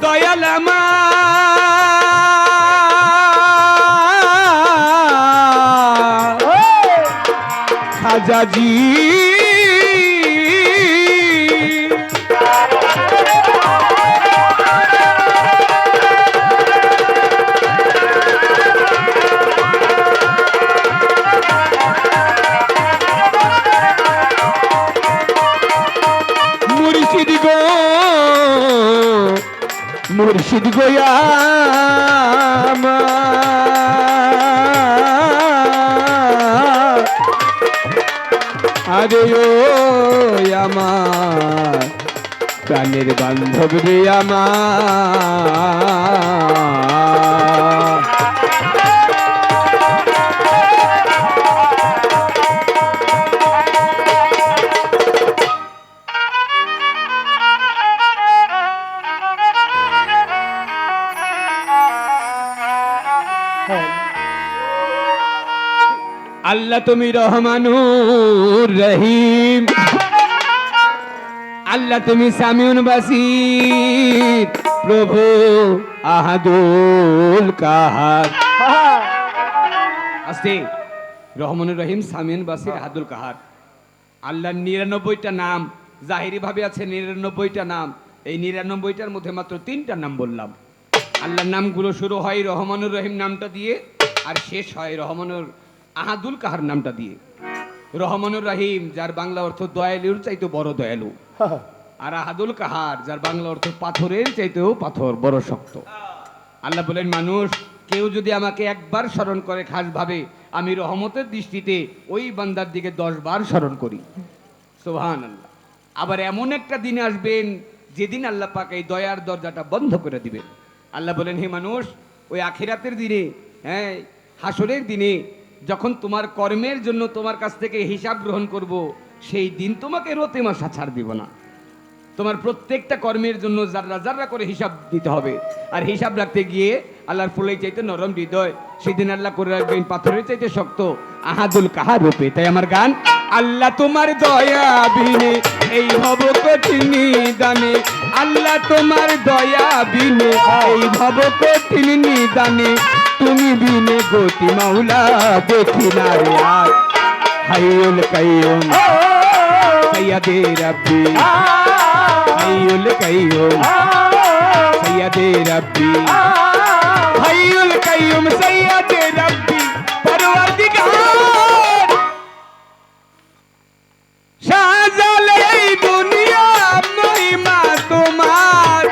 দয়াল আমার খাজাজি মুর্শিদ গোয়া আরে ও আমার প্রাণের বান্ধব রে আমার আল্লাহ তুমি রহমানুর রহিম, আল্লাহ তুমি সামিউন বাসির, প্রভু আহাদুল কাহার। আস্তে, রহমানুর রহিম, সামিউন বাসির, আহাদুল কাহার। আল্লাহর ৯৯টা নাম, জাহিরি ভাবে আছে ৯৯টা নাম। এই ৯৯টার মধ্যে মাত্র ৩টা নাম বললাম। আল্লাহর নামগুলো শুরু হয় রহমানুর রহিম নামটা দিয়ে, আর শেষ হয় রহমানুর আহাদুল কাহার নামটা দিয়ে। রহমানুর রহিম যার বাংলা অর্থ দয়ালুর চাইতে বড় দয়ালু, আর আহাদুল কাহার যার বাংলা অর্থ পাথরের চাইতেও পাথর বড় শক্ত। আল্লাহ বলেন, মানুষ কেউ যদি আমাকে একবার স্মরণ করে খাস ভাবে, আমি রহমতের দৃষ্টিতে ওই বান্দার দিকে 10 বার স্মরণ করি। সুবহানাল্লাহ। আবার এমন একটা দিন আসবেন যেদিন আল্লাহ পাক এই দয়ার দরজাটা বন্ধ করে দিবেন। আল্লাহ বলেন, হে মানুষ, ওই আখিরাতের দিনে, হ্যাঁ হাসরের দিনে, যখন তোমার কর্মের জন্য তোমার কাছ থেকে হিসাব গ্রহণ করব, সেই দিন তোমাকে রোতে মাসা ছাড় দিব না। তোমার প্রত্যেকটা কর্মের জন্য জাররা জাররা করে হিসাব দিতে হবে। আর হিসাব রাখতে গিয়ে আল্লাহর ফুলের চাইতে নরম হৃদয়, সেদিন আল্লাহ করে রাখবেন পাথরের চাইতে শক্ত আহাদুল কাহার রূপে। তাই আমার গান, আল্লাহ তোমার দয়া বিনে এই ভব কঠিন নিদানে, আল্লাহ তোমার দয়া বিনে এই ভব কঠিন নিদানে, তুমি বিনে গতি মাওলা দেখি না রে আর। হাইউল কাইয়ুম সাইয়্যিদে রাব্বি, হাইউল কাইয়ুম সাইয়্যিদে রাব্বি, হাইউল কাইয়ুম সাইয়্যিদে রাব্বি, পরওয়ারদিগার সাজালে এই দুনিয়া মহিমা তোমার।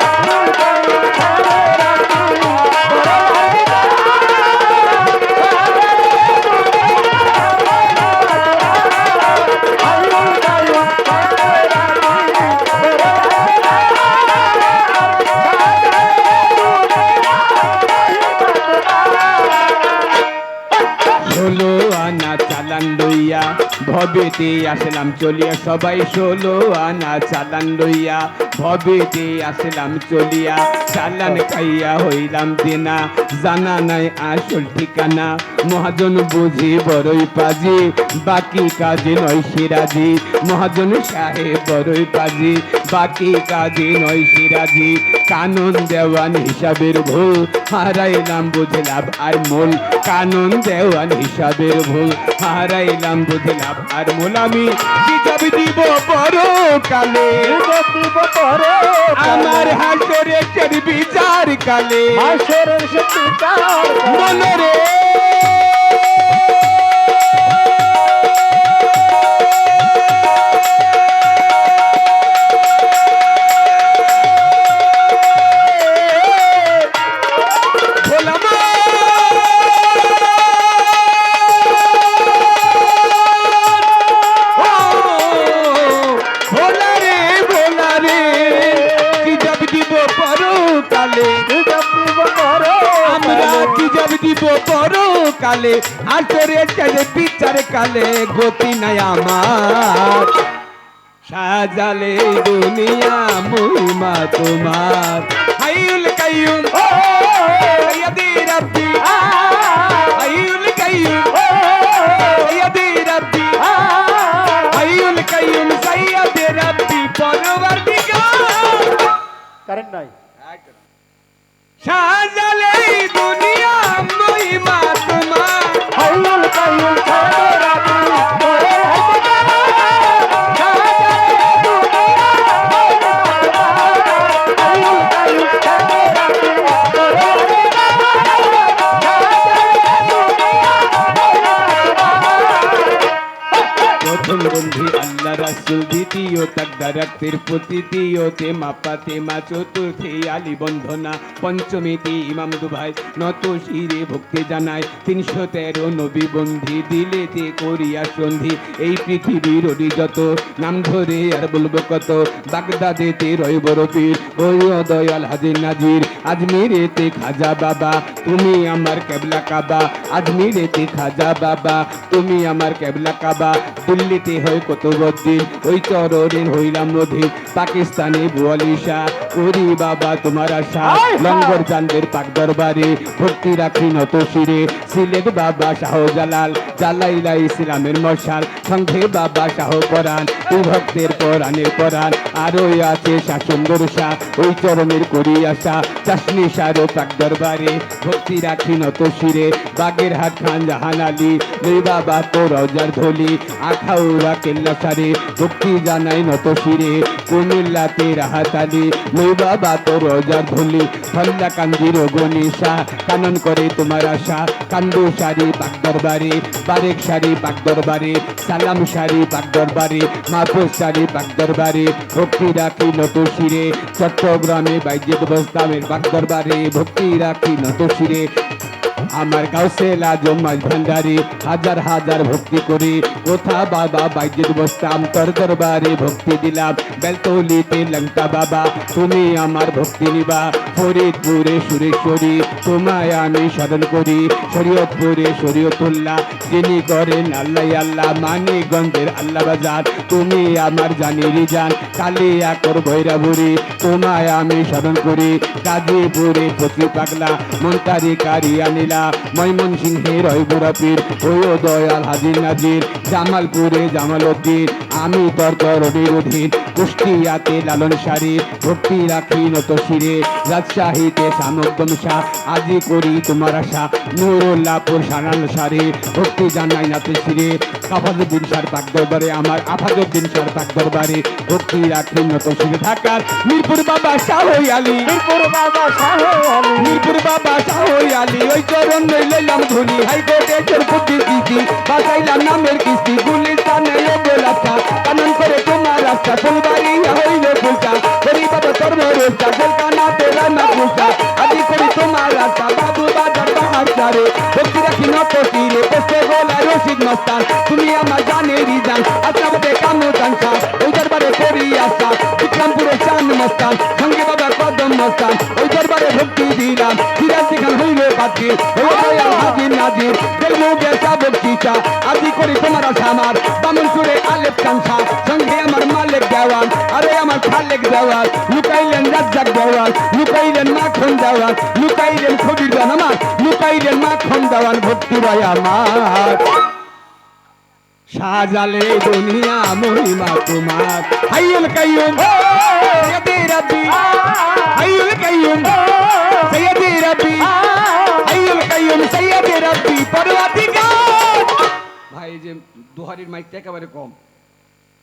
ভবেতে আসলাম চলিয়া, সবাই 16 আনা চালান লইয়া ভবেতে আসলাম চলিয়া, চালান খাইয়া হইলাম দেনা, জানা নাই আসল ঠিকানা, মহাজন বুঝি বড়ই পাজি, বাকি কাজে নয় সিরাজি, মহাজন সাহেব বড়ই পাজি, বাকি কাজে নয় সিরাজি, কানুন দেওয়ান হিসাবের ভুল, হারাইলাম বুঝলাম আর মূল, কানুন দেওয়ান হিসাবের ভুল, হারাইলাম বুঝলাম আর মূল। আমি হিসাব দিব পরকালে, আমার হাসরের বিচার কালে, মনে রে কালে, আসরের চাইতে বিচার কালে, গতি নাই আমার, সাজালে দুনিয়া মহিমা তোমার। হাইউল কাইয়ুম সাইয়্যিদে রাব্বি, হাইউল কাইয়ুম সাইয়্যিদে রাব্বি, হাইউল কাইয়ুম সাইয়্যিদে রাব্বি, পরওয়ারদিগার। কারেন্ট নাই, সাজালে দুনিয়া মহিমা তোমার হাইয়ুল কাইয়ুম ছাড়ো রাখি তোরে প্রথম বন্ধু আল্লাহ রাসূল, দ্বিতীয় তাকদারাতের তৃতীয়তে মাপা তেমা, চতুর্থে আলী বন্ধনা, পঞ্চমীতে ইমাম দুভাই নত শিরে ভক্তি জানায়, 313 নবী বন্ধি দিলেতে করিয়া সন্ধি, এই পৃথিবীর যত নাম ধরে আর বলবো কত, বাগদাদেতে রয় বড় পীর ওই দয়াল হাজির নাজির, আজমিরেতে খাজা বাবা তুমি আমার কেবলা কাবা, আজমিরেতে খাজা বাবা তুমি আমার কেবলা কাবা, দিল্লিতে হয় কুতুবউদ্দিন ওই চরণের হইলাম রধির, পাকিস্তানে বুয়ালি শাহ করি বাবা তোমার আশা, লঙ্গর চান্দের পাক দরবারে ভক্তি রাখি নত শিরে, সিলেট বাবা শাহজালাল জ্বালাইলা ইসলামের মশাল, সংঘে বাবা শাহ পরাণ ওই ভক্তের পরাণের পরাণ, আরো আছে শাহ সুন্দর শাহ ওই চরণের করি আশা, চাষনি শাহরও পাক দরবারে ভক্তি রাখি নত শিরে, বাগের হাট খান জাহান আলী ওই বাবা তো রওজার ধলি, আখাউড়া কেল্লা সারে ভক্তি জানাই নত শিরে, কুমিল্লাতে রাহাত আলী ওই বাবা তো রওজার ধলি, ফল্লা কান্দির গনিশা কানন করে তোমার আশা, কান্দু শাড়ি পাক দরবারে, বারেক শাড়ি পাক দরবারে, সালাম শাড়ি পাক দরবারে, মাহফুজ শাড়ি পাক দরবারে ভক্তি রাখি নত শিরে, চট্টগ্রামে বাইজিদ বস্তামের পাক দরবারে ভক্তি রাখি নত শিরে, আমার গাউসেল আজম মাঝ ভান্ডারি হাজার হাজার ভক্তি করি, কোথা বাবা বাইজিদ বস্তাম তোর দরবারে ভক্তি দিলাম, বেলতলিতে লঙ্কা বাবা তুমি আমার ভক্তি নিবা, ফরিদপুরে সুরেশ্বরী তোমায় আমি স্মরণ করি, শরীয়তপুরে শরীয়তুল্লাহ যিনি করেন আল্লাহ আল্লাহ, মানিকগঞ্জের আল্লাহ বাজার তুমি আমার জানিরি জান, কালিয়াকর ভৈরাবুরি তোমায় আমি স্মরণ করি, গাজীপুরে পচি পাগলা মন্তারি কারিয়া নীলা, ময়মনসিংহে রয়পুরা পীর ওই দয়াল হাজির নাজির, জামালপুরে জামাল উদ্দিন আমি তোর চরণের অধীন, কুষ্টিয়াতে লালন সারি ভক্তি রাখি নত শিরে, রাজশাহীতে সামগ্দম শাহ আজি করি তোমার আশা, নুরুল্লাহপুর সারান সারি ভক্তি জানাই নাতে শিরে, আফাজউদ্দিন শাহর পাক দরবারে আমার আফাজউদ্দিন শাহর পাক দরবারে ভক্তি রাখি নত শিরে, ঢাকার মিরপুর বাবা শাহ আলী, মিরপুর বাবা শাহ আলী, মিরপুর বাবা শাহ আলী ওই চরণ লইলাম ধুলি, হাইকোর্টে চোর বুদ্ধি দিছি বাঁচাইলাম নামের কিস্তি, গুলিস্তানে গোলাপটা কানন করে তোমার রাস্তা, ফুলবাড়ি হইল ফুলটা করি বাবা তোর ভরসা, জলকানা তেরা না ফুলটা আদি করি তোমার রাস্তা, বাবু বাজার পাহাড় চারে ভক্তি রাখি নত শিরে, পোস্টে গোলায় রশিদ মস্তান তুমি আমার জানেরই জান, আসামতে কামু চানসা ওই দরবারে করি আশা, বিক্রমপুরে চান মস্তান সঙ্গে বাবা কদম মস্তান ওই দরবারে ভক্তি দিলাম, সিরাজি খান হইল পাত্রী ওই দয়াল হাজির নাজির, তেলমুগে সাবক চিচা আদি করি তোমার আশা আমার, বামনপুরে আলেপ চানসা সঙ্গে আমার মালিক দেওয়ান, আরে আমার খালেক দেওয়ান, লুকাইলেন রাজ্জাক দেওয়ান, লুকাইলেন মাখন দেওয়ান, লুকাইলেন খবির দেওয়ান আমার, লুকাইলেন মাখন দেওয়ান ভক্তি ভাই আমার, সাজালে দুনিয়া মহিমা তোমার, হাইয়ুল কাইয়ুম সৈয়দে রব্বি, হাইয়ুল কাইয়ুম সৈয়দে রব্বি, হাইয়ুল কাইয়ুম সৈয়দে রব্বি পরওয়ারদিগার, ভাই যে দুহারির মাইকটা একেবারে কম,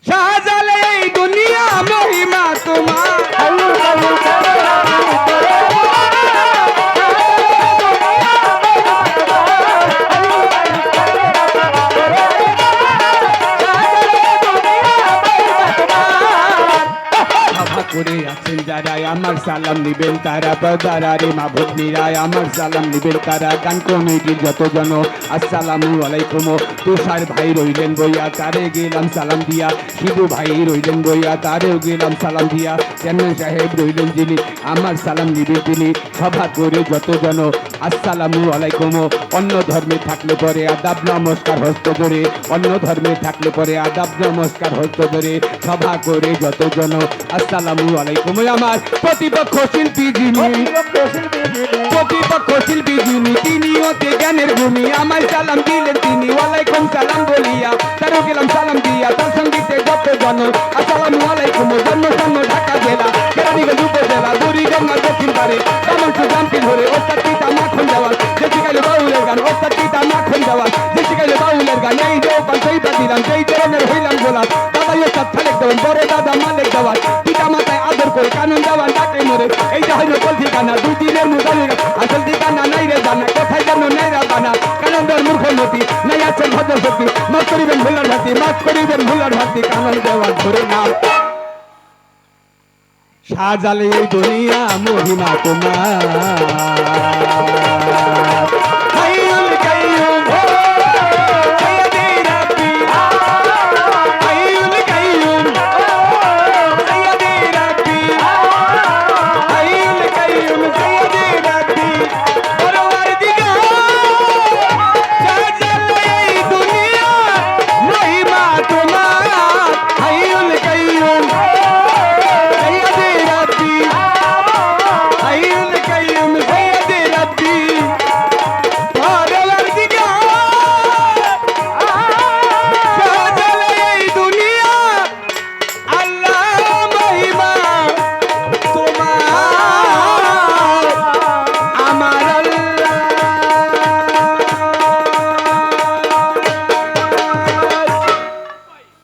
সাজালে এই দুনিয়া মহিমা তোমার, হাইয়ুল কাইয়ুম ছাড়ো রাখি তোরে করে আছেন যারা আমার সালাম নিবেন তারা, বাজারে মাহবুব নিরায় আমার সালাম নিবেন তারা, গান কমিটির যত জন আসসালামু আলাইকুম, তুষার ভাই রইলেন বইয়া তারে গেলাম সালাম দিয়া, শিবু ভাই রইলেন বইয়া তারেও গেলাম সালাম দিয়া, চেয়ারম্যান সাহেব রইলেন যিনি আমার সালাম নিবেন তিনি, সভা করে যত জন আসসালামু আলাইকুম, অন্য ধর্মে থাকলে পরে আদাব নমস্কার হস্ত ধরে, অন্য ধর্মে থাকলে পরে আদাব নমস্কার হস্ত ধরে, সভা করে যত জন আসসালামু আলাইকুম, আমার প্রতিপক্ষ শিল্পী যিনি, প্রতিপক্ষ শিল্পী যিনি তিনি অতি জ্ঞানের ভূমি, আমার সালাম দিলেন তিনি ওয়ালাইকুম সালাম বলিয়া, তারও গেলাম সালাম দিয়া, তার সঙ্গীতে যত জন আসসালামু আলাইকুম, জন্ম ঢাকা জেলা কেরানীগঞ্জ উপজেলা বুড়িগঙ্গা দক্ষিণ সকল ঠিকানা 2 দিনের মুদালি আসল ঠিকানা নাই রে জানা কোথায় যেন নাই রা বানা কানন্দের মূর্খমতি নাই আছেন ভদ্র শক্তি মাফ করিবেন ভুলার ভাতি মাফ করিবেন ভুলার ভাতি কানন দেওয়ার ধরে নাম সাজালে এই দুনিয়া মহিমা তোমার